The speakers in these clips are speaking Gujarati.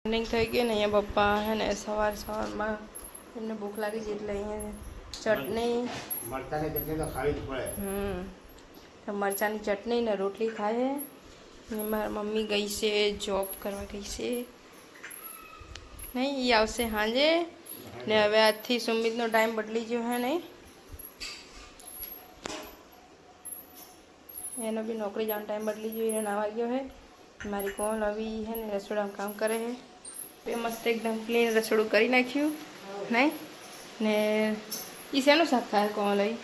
મોર્નિંગ થઈ ગઈ ને અહીંયા પપ્પા હે ને સવારમાં એમને ભૂખ લાગી છે એટલે અહીંયા ચટણી મરચાની ચટણી તો ખાવી જ પડે. મરચાની ચટણી ને રોટલી ખાય છે. મારી મમ્મી ગઈ છે જોબ કરવા ગઈ છે નહીં, એ આવશે સાંજે ને હવે આજથી સુમિતનો ટાઈમ બદલી ગયો હે નહીં, એનો બી નોકરી જવાનો ટાઈમ બદલી ગયો, એને નાવા ગયો હે. મારી કોણ આવી હે ને રસોડામાં કામ કરે છે. એ મસ્ત એકદમ ક્લીન રસોડું કરી નાખ્યું નહીં ને એ શેનું શાક ખાય કોણ લઈ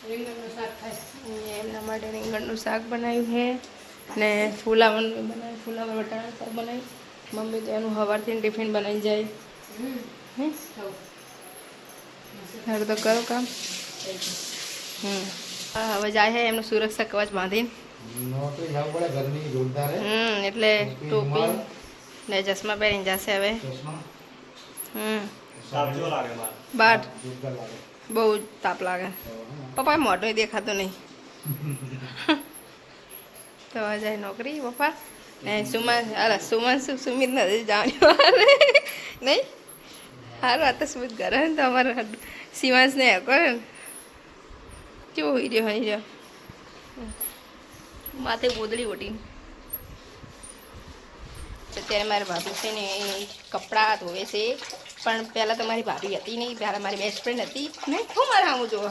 રીંગણનું શાક થાય એમના માટે રીંગણનું શાક બનાવ્યું છે ને ફુલાવરનું બનાવ્યું, ફુલાવર વટાણાનું શાક બનાવ્યું. મમ્મી તો એનું સવારથી ટિફિન બનાવી જાય. હવે તો કરો કામ. હવે જાય છે એમનું સુરક્ષા કવચ બાંધીને. નોકરી જવું પડે, ગરમી જોરદાર હે. એટલે ટોપી ને ચશ્મા પહેરીને જશે હવે. બાર બહુ તાપ લાગે. પપ્પા મોઢું દેખાતું નહીં તો જાય નોકરી પપ્પા ને સુમિત નથી જવાની નહીં. સારું આ તો સુમિત ઘરે ને તો અમારે શિવાંશને કરે ને કેવું હોઈ રહ્યો માથે ગોદડી ઓટીને. અત્યારે મારી ભાભી છે ને એ કપડાં ધોવે છે, પણ પહેલાં તો મારી ભાભી હતી નહીં, પહેલાં મારી બેસ્ટ ફ્રેન્ડ હતી નહીં. શું મારે આવું જોવો?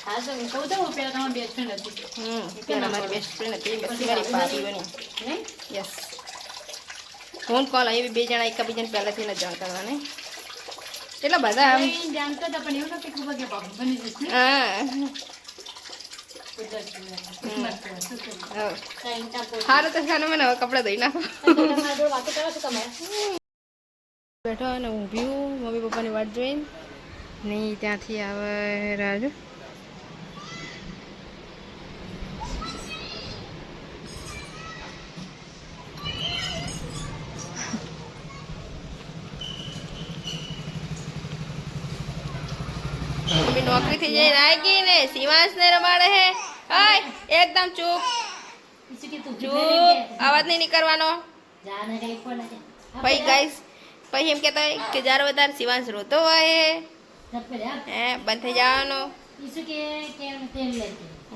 હા તો હું કહું તો પહેલાં તમારી બેસ્ટ ફ્રેન્ડ હતી. પહેલાં મારી બેસ્ટ ફ્રેન્ડ હતી, પછી મારી ભાભી બની. નહીં યસ, ફોન કોલ અહીં બે જણા એકબીજાને પહેલાંથી ન જાણતા હતા નહીં. એટલા બધા આમ જાણતા હતા પણ એવું નથી ખબર કે ભાભી બની જશે. હા સારું તો સારું, મને હવે કપડાં ધોઈ નાખો. બેઠો અને ઊભી મમ્મી પપ્પાની વાટ જોઈને નહીં, ત્યાંથી આવે રાજુ. મમ્મી નોકરીથી જઈને આવી ગઈ ને શિવાંશને રમાડે હે. હાય એકદમ ચૂપ ચૂપ, અવાજ નહીં નીકળવાનો. ભાઈ ગાઈસ પછી એમ કહેતા હોય કે જ્યારે વધારે શિવાંશ રોતો હોય હે બંધ થઈ જવાનો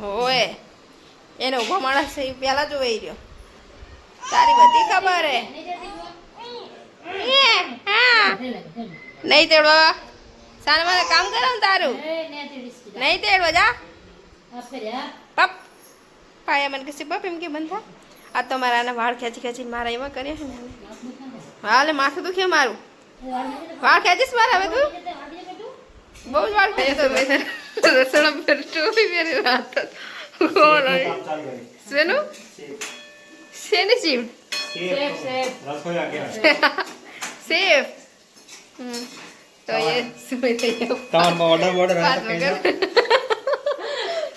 હોય. એને ઊભો માણસ પહેલાં જોઈ રહ્યો, તારી બધી ખબર હે. હા નહીં તેડવો સાને મારે કામ કરો ને તારું નહીં તેડવો જા. પપ પાયા મને કહેશે પપ એમ કે બંધ થા. આ તો મારા આના વાળ ખેંચી ખેંચીને મારા એવા કર્યા છે ને. હાલે માથું દુખે મારું. વાળ ખેંચીશ મારા હવે તું? બહુ જ વાળ ખેંચે તો રસોડા પર ટોપી પહેરી રાત કોણ શેનું શેની શિફ્ટ સેફ. तो ये सुबह से તમાર ઓર્ડર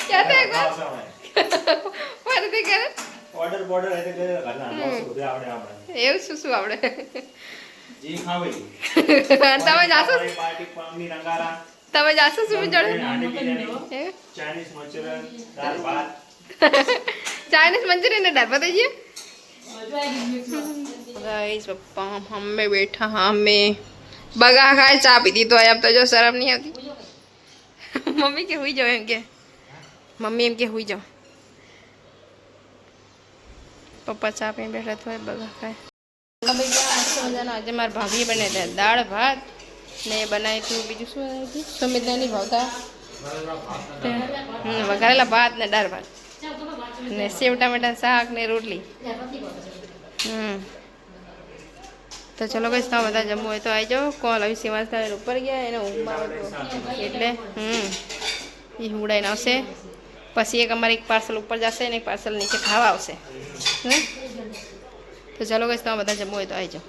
क्या था एक बार मारे थे क्या ઓર્ડર બોર્ડર એટલે કે ઘરના સુધે આવડે આપણે એવું શું આવડે જી ખાવે તમે જાશો પાર્ટી પામની રંગારા તમે જાશો સુમી જોડે ચાઇનીઝ મંચુરિયન દાળ ભાત ચાઇનીઝ મંચુરિયન ને દાળ ભાત દઈએ गाइस पप्पा हमें बैठा हमें बगा खाए चा पीती तो अब तो जो शर्म नहीं आती. मम्मी के हुई जाओ एम के मम्मी एम के हुई जाओ. पप्पा चा पी बैठा तो बगा खाए. मजाना आज मार भाभी बने थे दाળ ભાત ને બનાવી હતું બીજું શું બનાવ્યું હતું સુમિતને નહીં ભાવતા વઘારેલા ભાત ને દાળ ભાત ને સેવ ટામેટા શાક ને રોટલી. તો ચલો ભાઈ તમે બધા જમવું હોય તો આવી જાઓ. કોલ આવી શિવાંશ તારે ઉપર ગયા એને ઊંઘમાં એટલે એ ઉડાઈને આવશે. પછી એક અમારે એક પાર્સલ ઉપર જશે ને એક પાર્સલ નીચે ખાવા આવશે. તો ચલો ભાઈ તમે બધા જમવું હોય તો આવી જાઓ.